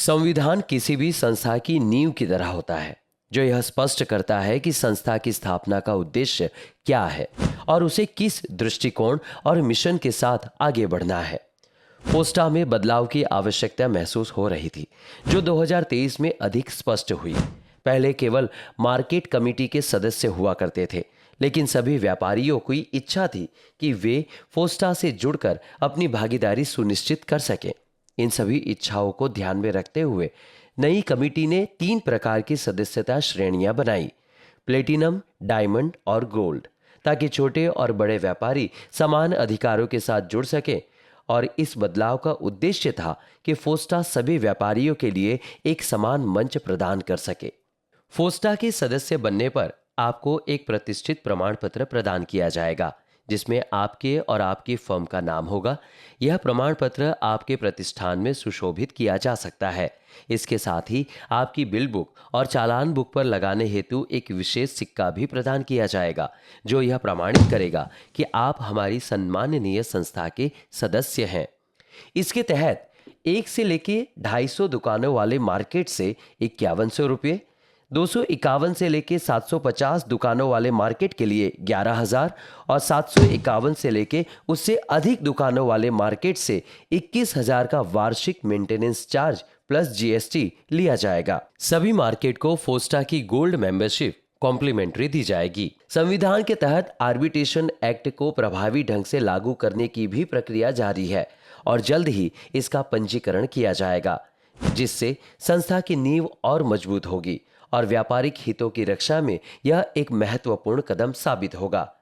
संविधान किसी भी संस्था की नींव की तरह होता है, जो यह स्पष्ट करता है कि संस्था की स्थापना का उद्देश्य क्या है और उसे किस दृष्टिकोण और मिशन के साथ आगे बढ़ना है। फोस्टा में बदलाव की आवश्यकता महसूस हो रही थी, जो 2023 में अधिक स्पष्ट हुई। पहले केवल मार्केट कमेटी के सदस्य हुआ करते थे, लेकिन सभी व्यापारियों की इच्छा थी कि वे फोस्टा से जुड़कर अपनी भागीदारी सुनिश्चित कर सकें। इन सभी इच्छाओं को ध्यान में रखते हुए नई कमेटी ने 3 प्रकार की सदस्यता श्रेणियां बनाई: प्लेटिनम, डायमंड और गोल्ड, ताकि छोटे और बड़े व्यापारी समान अधिकारों के साथ जुड़ सके। और इस बदलाव का उद्देश्य था कि फोस्टा सभी व्यापारियों के लिए एक समान मंच प्रदान कर सके। फोस्टा के सदस्य बनने पर आपको एक प्रतिष्ठित प्रमाण पत्र प्रदान किया जाएगा, जिसमें आपके और आपकी फर्म का नाम होगा। यह प्रमाण पत्र आपके प्रतिष्ठान में सुशोभित किया जा सकता है। इसके साथ ही आपकी बिल बुक और चालान बुक पर लगाने हेतु एक विशेष सिक्का भी प्रदान किया जाएगा, जो यह प्रमाणित करेगा कि आप हमारी सम्माननीय संस्था के सदस्य हैं। इसके तहत 1 से लेके 250 दुकानों वाले मार्केट से 5100 रुपये, 251 से लेके 750 दुकानों वाले मार्केट के लिए 11,000 और 751 से लेके उससे अधिक दुकानों वाले मार्केट से 21,000 का वार्षिक मेंटेनेंस चार्ज प्लस जीएसटी लिया जाएगा। सभी मार्केट को फोस्टा की गोल्ड मेंबरशिप कॉम्प्लीमेंट्री दी जाएगी। संविधान के तहत आर्बिट्रेशन एक्ट को प्रभावी ढंग से लागू करने की भी प्रक्रिया जारी है और जल्द ही इसका पंजीकरण किया जाएगा, जिससे संस्था की नींव और मजबूत होगी और व्यापारिक हितों की रक्षा में यह एक महत्वपूर्ण कदम साबित होगा।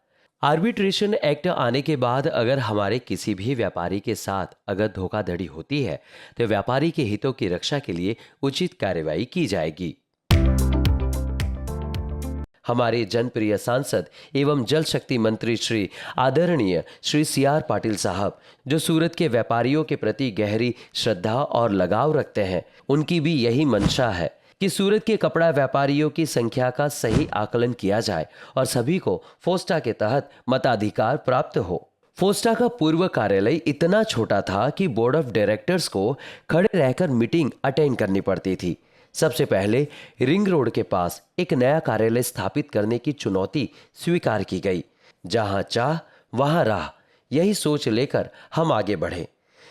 आर्बिट्रेशन एक्ट आने के बाद अगर हमारे किसी भी व्यापारी के साथ अगर धोखाधड़ी होती है तो व्यापारी के हितों की रक्षा के लिए उचित कार्रवाई की जाएगी। हमारे जनप्रिय सांसद एवं जल शक्ति मंत्री श्री आदरणीय श्री CR पाटिल साहब, जो सूरत के व्यापारियों के प्रति गहरी श्रद्धा और लगाव रखते हैं, उनकी भी यही मंशा है कि सूरत के कपड़ा व्यापारियों की संख्या का सही आकलन किया जाए और सभी को फोस्टा के तहत मताधिकार प्राप्त हो। फोस्टा का पूर्व कार्यालय इतना छोटा था कि बोर्ड ऑफ डायरेक्टर्स को खड़े रहकर मीटिंग अटेंड करनी पड़ती थी। सबसे पहले रिंग रोड के पास एक नया कार्यालय स्थापित करने की चुनौती स्वीकार की गई। जहां चाह वहां राह, यही सोच लेकर हम आगे बढ़े।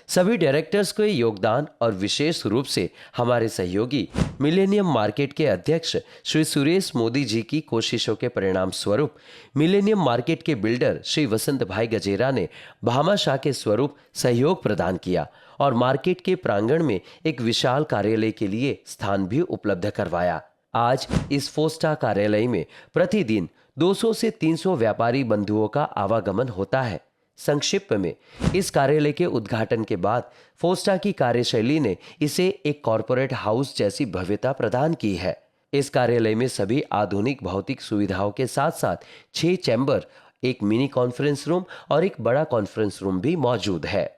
सभी डायरेक्टर्स के योगदान और विशेष रूप से हमारे सहयोगी मिलेनियम मार्केट के अध्यक्ष श्री सुरेश मोदी जी की कोशिशों के परिणाम स्वरूप मिलेनियम मार्केट के बिल्डर श्री वसंत भाई गजेरा ने भामाशाह के स्वरूप सहयोग प्रदान किया और मार्केट के प्रांगण में एक विशाल कार्यालय के लिए स्थान भी उपलब्ध करवाया। आज इस फोस्टा कार्यालय में प्रतिदिन 200 से 300 व्यापारी बंधुओं का आवागमन होता है। संक्षिप्त में, इस कार्यालय के उद्घाटन के बाद फोस्टा की कार्यशैली ने इसे एक कॉरपोरेट हाउस जैसी भव्यता प्रदान की है। इस कार्यालय में सभी आधुनिक भौतिक सुविधाओं के साथ साथ 6 चैम्बर, एक मिनी कॉन्फ्रेंस रूम और एक बड़ा कॉन्फ्रेंस रूम भी मौजूद है।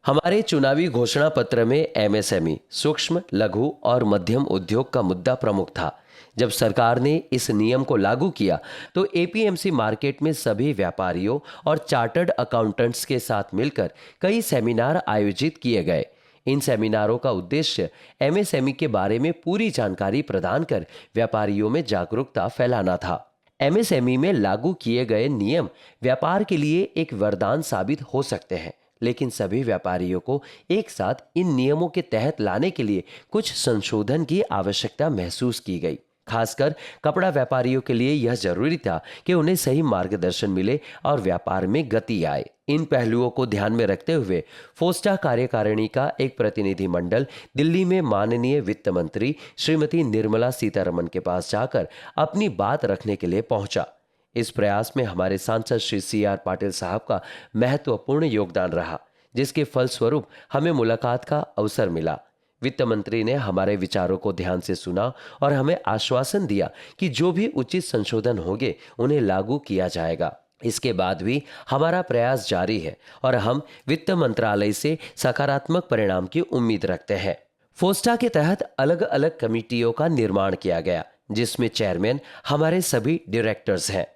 हमारे चुनावी घोषणा पत्र में MSME, सूक्ष्म, लघु और मध्यम उद्योग का मुद्दा प्रमुख था। जब सरकार ने इस नियम को लागू किया तो APMC मार्केट में सभी व्यापारियों और चार्टर्ड अकाउंटेंट्स के साथ मिलकर कई सेमिनार आयोजित किए गए। इन सेमिनारों का उद्देश्य MSME के बारे में पूरी जानकारी प्रदान कर व्यापारियों में जागरूकता फैलाना था। MSME में लागू किए गए नियम व्यापार के लिए एक वरदान साबित हो सकते हैं, लेकिन सभी व्यापारियों को एक साथ इन नियमों के तहत लाने के लिए कुछ संशोधन की आवश्यकता महसूस की गई। खासकर कपड़ा व्यापारियों के लिए यह जरूरी था कि उन्हें सही मार्गदर्शन मिले और व्यापार में गति आए। इन पहलुओं को ध्यान में रखते हुए फोस्टा कार्यकारिणी का एक प्रतिनिधि मंडल दिल्ली में माननीय वित्त मंत्री श्रीमती निर्मला सीतारमण के पास जाकर अपनी बात रखने के लिए पहुंचा। इस प्रयास में हमारे सांसद श्री CR पाटिल साहब का महत्वपूर्ण योगदान रहा, जिसके फलस्वरूप हमें मुलाकात का अवसर मिला। वित्त मंत्री ने हमारे विचारों को ध्यान से सुना और हमें आश्वासन दिया कि जो भी उचित संशोधन होंगे उन्हें लागू किया जाएगा। इसके बाद भी हमारा प्रयास जारी है और हम वित्त मंत्रालय से सकारात्मक परिणाम की उम्मीद रखते हैं। फोस्टा के तहत अलग अलग कमेटियों का निर्माण किया गया, जिसमें चेयरमैन हमारे सभी डायरेक्टर्स हैं।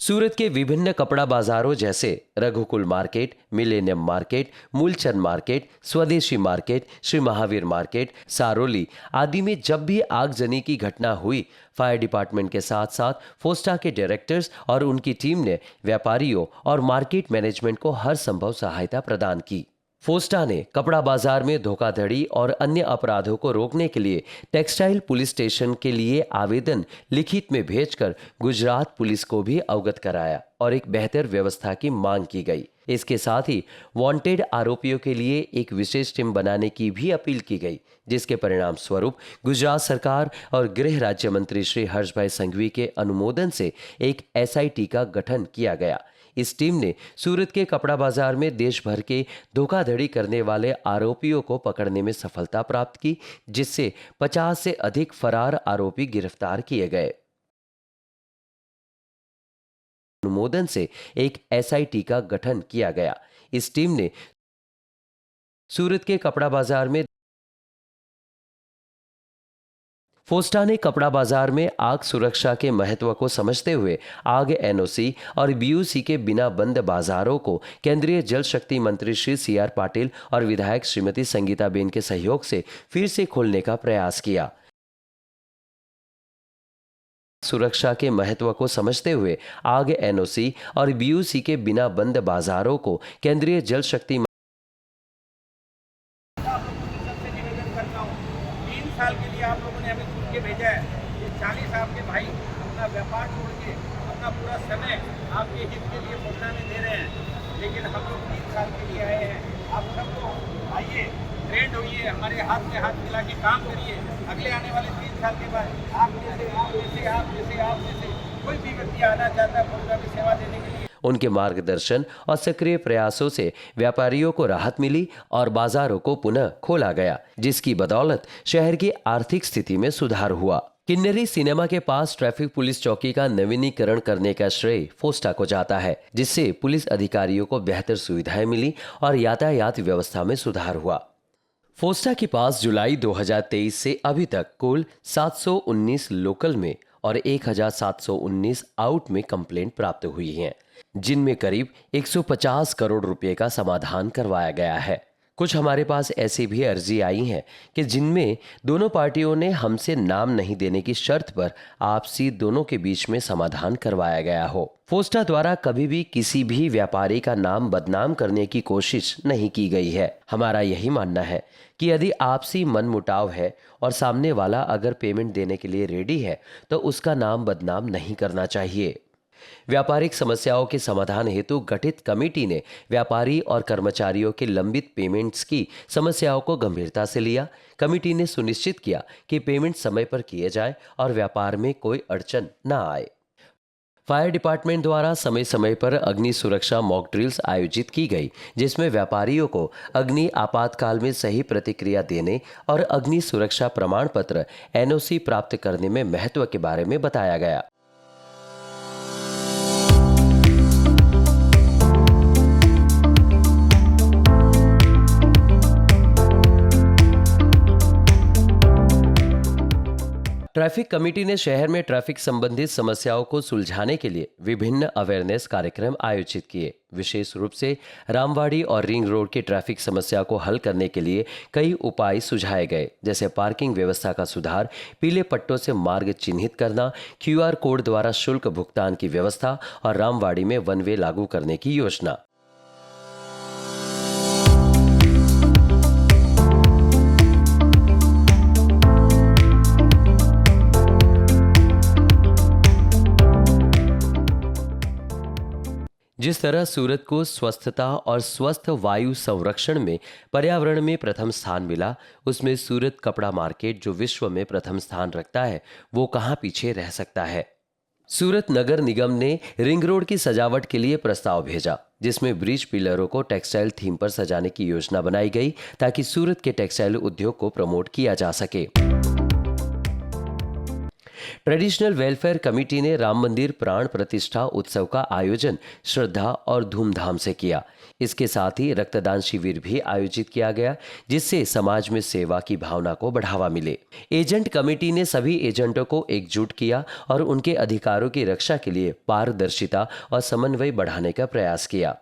सूरत के विभिन्न कपड़ा बाजारों जैसे Raghukul market, millennium market, Moolchand market, Swadeshi market, Shri Mahavir market, Saroli आदि में जब भी आगजनी की घटना हुई, फायर डिपार्टमेंट के साथ साथ फोस्टा के डायरेक्टर्स और उनकी टीम ने व्यापारियों और मार्केट मैनेजमेंट को हर संभव सहायता प्रदान की। फोस्टा ने कपड़ा बाजार में धोखाधड़ी और अन्य अपराधों को रोकने के लिए टेक्सटाइल पुलिस स्टेशन के लिए आवेदन लिखित में भेजकर गुजरात पुलिस को भी अवगत कराया और एक बेहतर व्यवस्था की मांग की गई। इसके साथ ही वांटेड आरोपियों के लिए एक विशेष टीम बनाने की भी अपील की गई, जिसके परिणाम स्वरूप गुजरात सरकार और गृह राज्य मंत्री श्री हर्षभाई संघवी के अनुमोदन से एक SIT का गठन किया गया। इस टीम ने सूरत के कपड़ा बाजार में देश भर के धोखाधड़ी करने वाले आरोपियों को पकड़ने में सफलता प्राप्त की, जिससे 50 से अधिक फरार आरोपी गिरफ्तार किए गए। अनुमोदन से एक SIT का गठन किया गया। इस टीम ने सूरत के कपड़ा बाजार में फोस्टा ने कपड़ा बाजार में आग सुरक्षा के महत्व को समझते हुए आग NOC और BUC के बिना बंद बाजारों को केंद्रीय जल शक्ति मंत्री श्री CR पाटिल और विधायक श्रीमती संगीताबेन के सहयोग से फिर से खोलने का प्रयास किया। सुरक्षा के महत्व को समझते हुए आग NOC और BUC के बिना बंद बाजारों को केंद्रीय जल शक्ति 3 साल के लिए आप लोगों ने हमें चुन के भेजा है। ये 40 आपके भाई अपना व्यापार छोड़ के अपना पूरा समय आपके हित के लिए फोस्टा में दे रहे हैं, लेकिन हम लोग 3 साल के लिए आए हैं। आप सब लोग आइए, ट्रेंड होइए, हमारे हाथ में हाथ मिला के काम करिए। अगले आने वाले 3 साल के बाद आप जैसे कोई भी व्यक्ति आना चाहता है फोस्टा में सेवा देने के लिए, उनके मार्गदर्शन और सक्रिय प्रयासों से व्यापारियों को राहत मिली और बाजारों को पुनः खोला गया, जिसकी बदौलत शहर की आर्थिक स्थिति में सुधार हुआ। किन्नरी सिनेमा के पास ट्रैफिक पुलिस चौकी का नवीनीकरण करने का श्रेय फोस्टा को जाता है, जिससे पुलिस अधिकारियों को बेहतर सुविधाएं मिली और यातायात व्यवस्था में सुधार हुआ। फोस्टा के पास जुलाई 2023 से अभी तक कुल 719 लोकल में और 1719 आउट में कंप्लेंट प्राप्त हुई हैं, जिनमें करीब 150 करोड़ रुपए का समाधान करवाया गया है। कुछ हमारे पास ऐसी भी अर्जी आई हैं कि जिनमें दोनों पार्टियों ने हमसे नाम नहीं देने की शर्त पर आपसी दोनों के बीच में समाधान करवाया गया हो। फोस्टा द्वारा कभी भी किसी भी व्यापारी का नाम बदनाम करने की कोशिश नहीं की गई है। हमारा यही मानना है कि यदि आपसी मनमुटाव है और सामने वाला अगर पेमेंट देने के लिए रेडी है तो उसका नाम बदनाम नहीं करना चाहिए। व्यापारिक समस्याओं के समाधान हेतु गठित कमेटी ने व्यापारी और कर्मचारियों के लंबित पेमेंट्स की समस्याओं को गंभीरता से लिया। कमेटी ने सुनिश्चित किया कि पेमेंट समय पर किए जाए और व्यापार में कोई अड़चन न आए। फायर डिपार्टमेंट द्वारा समय समय पर अग्नि सुरक्षा मॉक ड्रिल्स आयोजित की गई, जिसमें व्यापारियों को अग्नि आपातकाल में सही प्रतिक्रिया देने और अग्नि सुरक्षा प्रमाण पत्र NOC प्राप्त करने में महत्व के बारे में बताया गया। ट्रैफिक कमेटी ने शहर में ट्रैफिक संबंधित समस्याओं को सुलझाने के लिए विभिन्न अवेयरनेस कार्यक्रम आयोजित किए। विशेष रूप से रामवाड़ी और रिंग रोड की ट्रैफिक समस्या को हल करने के लिए कई उपाय सुझाए गए, जैसे पार्किंग व्यवस्था का सुधार, पीले पट्टों से मार्ग चिन्हित करना, QR कोड द्वारा शुल्क भुगतान की व्यवस्था और रामवाड़ी में वन वे लागू करने की योजना। जिस तरह सूरत को स्वस्थता और स्वस्थ वायु संरक्षण में पर्यावरण में प्रथम स्थान मिला, उसमें सूरत कपड़ा मार्केट जो विश्व में प्रथम स्थान रखता है, वो कहाँ पीछे रह सकता है। सूरत नगर निगम ने रिंग रोड की सजावट के लिए प्रस्ताव भेजा, जिसमें ब्रिज पिलरों को टेक्सटाइल थीम पर सजाने की योजना बनाई गई ताकि सूरत के टेक्सटाइल उद्योग को प्रमोट किया जा सके। ट्रेडिशनल वेलफेयर कमेटी ने राम मंदिर प्राण प्रतिष्ठा उत्सव का आयोजन श्रद्धा और धूमधाम से किया। इसके साथ ही रक्तदान शिविर भी आयोजित किया गया, जिससे समाज में सेवा की भावना को बढ़ावा मिले। एजेंट कमेटी ने सभी एजेंटों को एकजुट किया और उनके अधिकारों की रक्षा के लिए पारदर्शिता और समन्वय बढ़ाने का प्रयास किया।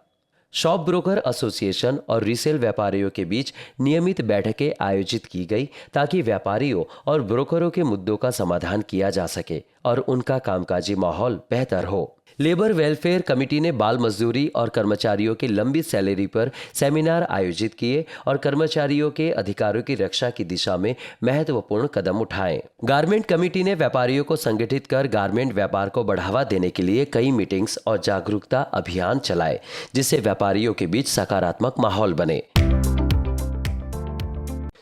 शॉप ब्रोकर एसोसिएशन और रीसेल व्यापारियों के बीच नियमित बैठकें आयोजित की गई ताकि व्यापारियों और ब्रोकरों के मुद्दों का समाधान किया जा सके और उनका कामकाजी माहौल बेहतर हो। लेबर वेलफेयर कमेटी ने बाल मजदूरी और कर्मचारियों की लंबी सैलरी पर सेमिनार आयोजित किए और कर्मचारियों के अधिकारों की रक्षा की दिशा में महत्वपूर्ण कदम उठाए। गारमेंट कमेटी ने व्यापारियों को संगठित कर गारमेंट व्यापार को बढ़ावा देने के लिए कई मीटिंग्स और जागरूकता अभियान चलाए, जिससे व्यापारियों के बीच सकारात्मक माहौल बने।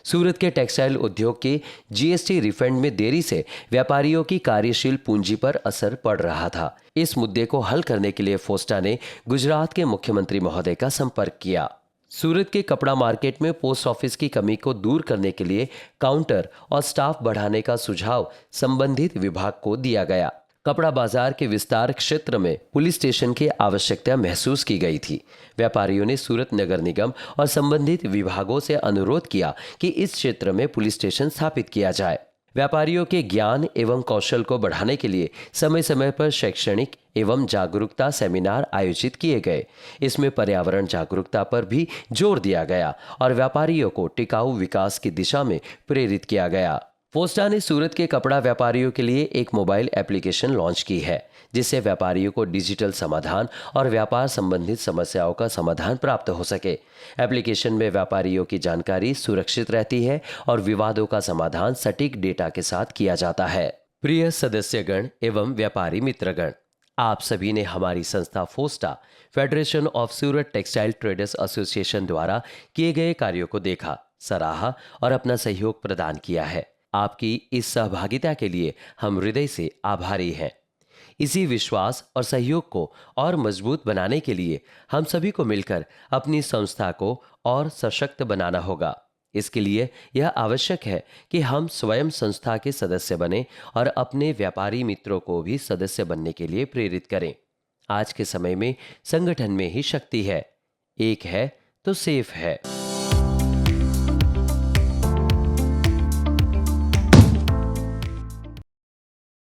सूरत के टेक्सटाइल उद्योग के जीएसटी रिफंड में देरी से व्यापारियों की कार्यशील पूंजी पर असर पड़ रहा था। इस मुद्दे को हल करने के लिए फोस्टा ने गुजरात के मुख्यमंत्री महोदय का संपर्क किया। सूरत के कपड़ा मार्केट में पोस्ट ऑफिस की कमी को दूर करने के लिए काउंटर और स्टाफ बढ़ाने का सुझाव संबंधित विभाग को दिया गया। कपड़ा बाजार के विस्तार क्षेत्र में पुलिस स्टेशन की आवश्यकता महसूस की गई थी। व्यापारियों ने सूरत नगर निगम और संबंधित विभागों से अनुरोध किया कि इस क्षेत्र में पुलिस स्टेशन स्थापित किया जाए। व्यापारियों के ज्ञान एवं कौशल को बढ़ाने के लिए समय समय पर शैक्षणिक एवं जागरूकता सेमिनार आयोजित किए गए। इसमें पर्यावरण जागरूकता पर भी जोर दिया गया और व्यापारियों को टिकाऊ विकास की दिशा में प्रेरित किया गया। फोस्टा ने सूरत के कपड़ा व्यापारियों के लिए एक मोबाइल एप्लीकेशन लॉन्च की है, जिससे व्यापारियों को डिजिटल समाधान और व्यापार संबंधित समस्याओं का समाधान प्राप्त हो सके। एप्लीकेशन में व्यापारियों की जानकारी सुरक्षित रहती है और विवादों का समाधान सटीक डेटा के साथ किया जाता है। प्रिय सदस्यगण एवं व्यापारी मित्रगण, आप सभी ने हमारी संस्था Forster federation of Surat textile traders association द्वारा किए गए कार्यों को देखा, सराहा और अपना सहयोग प्रदान किया है। आपकी इस सहभागिता के लिए हम हृदय से आभारी हैं। इसी विश्वास और सहयोग को और मजबूत बनाने के लिए हम सभी को मिलकर अपनी संस्था को और सशक्त बनाना होगा। इसके लिए यह आवश्यक है कि हम स्वयं संस्था के सदस्य बने और अपने व्यापारी मित्रों को भी सदस्य बनने के लिए प्रेरित करें। आज के समय में संगठन में ही शक्ति है। एक है तो सेफ है।